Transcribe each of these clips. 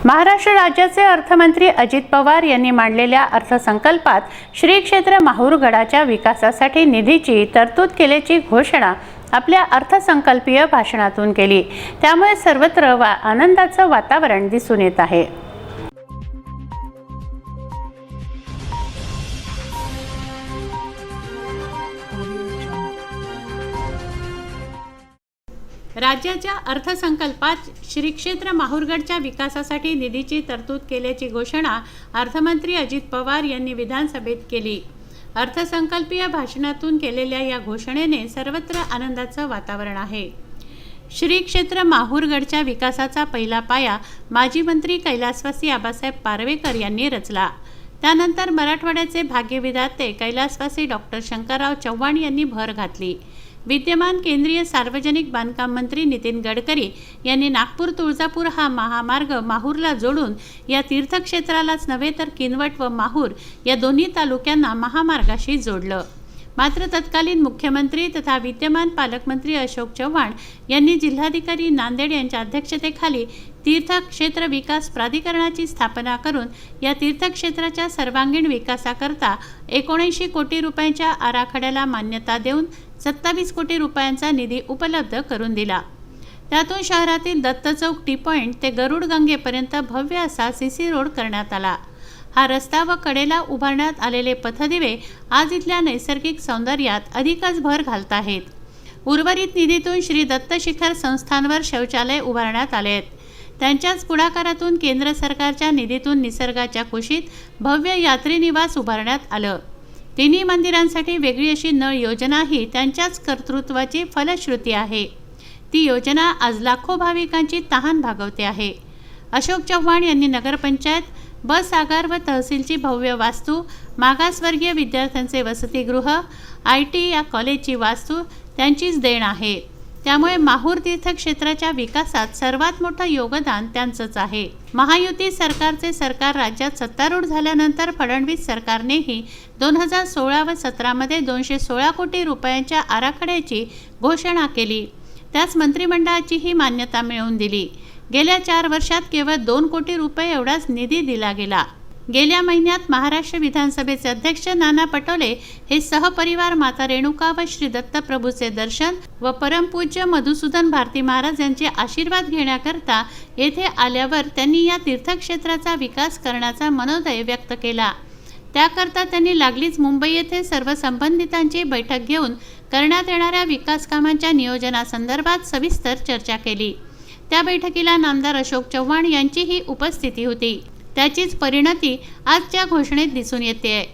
महाराष्ट्र राज्याचे अर्थमंत्री अजित पवार यांनी मांडलेल्या अर्थसंकल्पात श्री क्षेत्र माहूरगडाच्या विकासासाठी निधीची तरतूद केल्याची घोषणा आपल्या अर्थसंकल्पीय भाषणातून केली। त्यामुळे सर्वत्र आनंदाचं वातावरण दिसून येत आहे। राज्याच्या अर्थसंकल्पात श्री क्षेत्र माहूरगडच्या विकासासाठी निधीची तरतूद केल्याची घोषणा अर्थमंत्री अजित पवार यांनी विधानसभेत केली। अर्थसंकल्पीय भाषणातून केलेल्या या घोषणेने सर्वत्र आनंदाचं वातावरण आहे। श्री क्षेत्र माहूरगडच्या विकासाचा पहिला पाया माजी मंत्री कैलासवासी आबासाहेब पारवेकर यांनी रचला। त्यानंतर मराठवाड्याचे भाग्यविधाते कैलासवासी डॉक्टर शंकरराव चव्हाण यांनी भर घातली। विद्यमान केंद्रीय सार्वजनिक बांधकाम मंत्री नितीन गडकरी यांनी नागपूर तुळजापूर हा महामार्ग माहूरला जोडून या तीर्थक्षेत्रालाच नव्हे तर किनवट व माहूर या दोन्ही तालुक्यांना महामार्गाशी जोडलं। मात्र तत्कालीन मुख्यमंत्री तथा विद्यमान पालकमंत्री अशोक चव्हाण यांनी जिल्हाधिकारी नांदेड यांच्या अध्यक्षतेखाली तीर्थक्षेत्र विकास प्राधिकरणाची स्थापना करून या तीर्थक्षेत्राच्या सर्वांगीण विकासाकरता 79 कोटी रुपयांच्या आराखड्याला मान्यता देऊन 27 कोटी रुपयांचा निधी उपलब्ध करून दिला। त्यातून शहरातील दत्त चौक टी पॉइंट ते गरुड गंगेपर्यंत भव्य असा सीसी रोड करण्यात आला। हा रस्ता व कडेला उभारण्यात आलेले पथदिवे आज इथल्या नैसर्गिक सौंदर्यात अधिकच भर घालत आहेत। उर्वरित निधीतून श्री दत्त शिखर संस्थानवर शौचालय उभारण्यात आले आहेत। त्यांच्याच पुढाकारातून केंद्र सरकारच्या निधीतून निसर्गाच्या कुशीत भव्य यात्री निवास उभारण्यात आलं। तिन्ही मंदिरांसाठी वेगळी अशी नळ योजना ही त्यांच्याच कर्तृत्वाची फलश्रुती आहे। ती योजना आज लाखो भाविकांची तहान भागवते आहे। अशोक चव्हाण यांनी नगरपंचायत, बस आगार व तहसीलची भव्य वास्तू, मागासवर्गीय विद्यार्थ्यांचे वसतिगृह, IT या कॉलेजची वास्तू त्यांचीच देण आहे। त्यामुळे माहूर तीर्थक्षेत्राच्या विकासात सर्वात मोठं योगदान त्यांचंच आहे। महायुती सरकारचे सरकार राज्यात सत्तारूढ झाल्यानंतर फडणवीस सरकारनेही 2016 व 17 मध्ये 216 कोटी रुपयांच्या आराखड्याची घोषणा केली। त्यास मंत्रिमंडळाचीही मान्यता मिळवून दिली। गेल्या 4 वर्षात केवळ 2 कोटी रुपये एवढाच निधी दिला गेला। गेल्या महिन्यात महाराष्ट्र विधानसभेचे अध्यक्ष नाना पटोले हे सहपरिवार माता रेणुका व श्री दत्त प्रभूचे दर्शन व परमपूज्य मधुसूदन भारती महाराज यांचे आशीर्वाद घेण्याकरता येथे आल्यावर त्यांनी या तीर्थक्षेत्राचा विकास करण्याचा मनोदय व्यक्त केला। त्याकरता त्यांनी लागलीच मुंबई येथे सर्व संबंधितांची बैठक घेऊन करण्यात येणाऱ्या विकास कामांच्या नियोजनासंदर्भात सविस्तर चर्चा केली। त्या बैठकीला नामदार अशोक चव्हाण यांचीही उपस्थिती होती। त्याचीच परिणती आजच्या घोषणेत दिसून येते।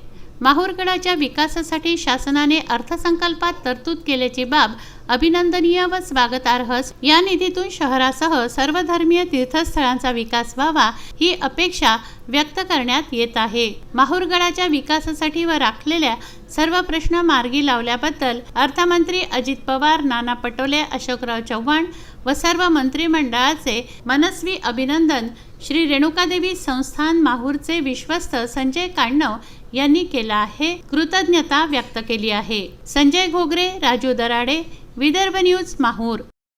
माहूरगडाच्या विकासासाठी शासनाने अर्थसंकल्पात तरतूद केल्याची बाब अभिनंदनीय व स्वागतार्ह। या निधीतून शहरासह सर्व धर्मीय तीर्थस्थळांचा विकास व्हावा ही अपेक्षा व्यक्त करण्यात येत आहे। माहूरगडाच्या विकासासाठी व राखलेल्या सर्व प्रश्न मार्गी लावल्याबद्दल अर्थमंत्री अजित पवार, नाना पटोले, अशोकराव चव्हाण व सर्व मंत्रिमंडळाचे मनस्वी अभिनंदन श्री रेणुकादेवी संस्थान माहूरचे विश्वस्त संजय कांडव यांनी केला आहे। कृतज्ञता व्यक्त केली आहे। संजय घोगरे, राजू दराडे, विदर्भ न्यूज, माहूर।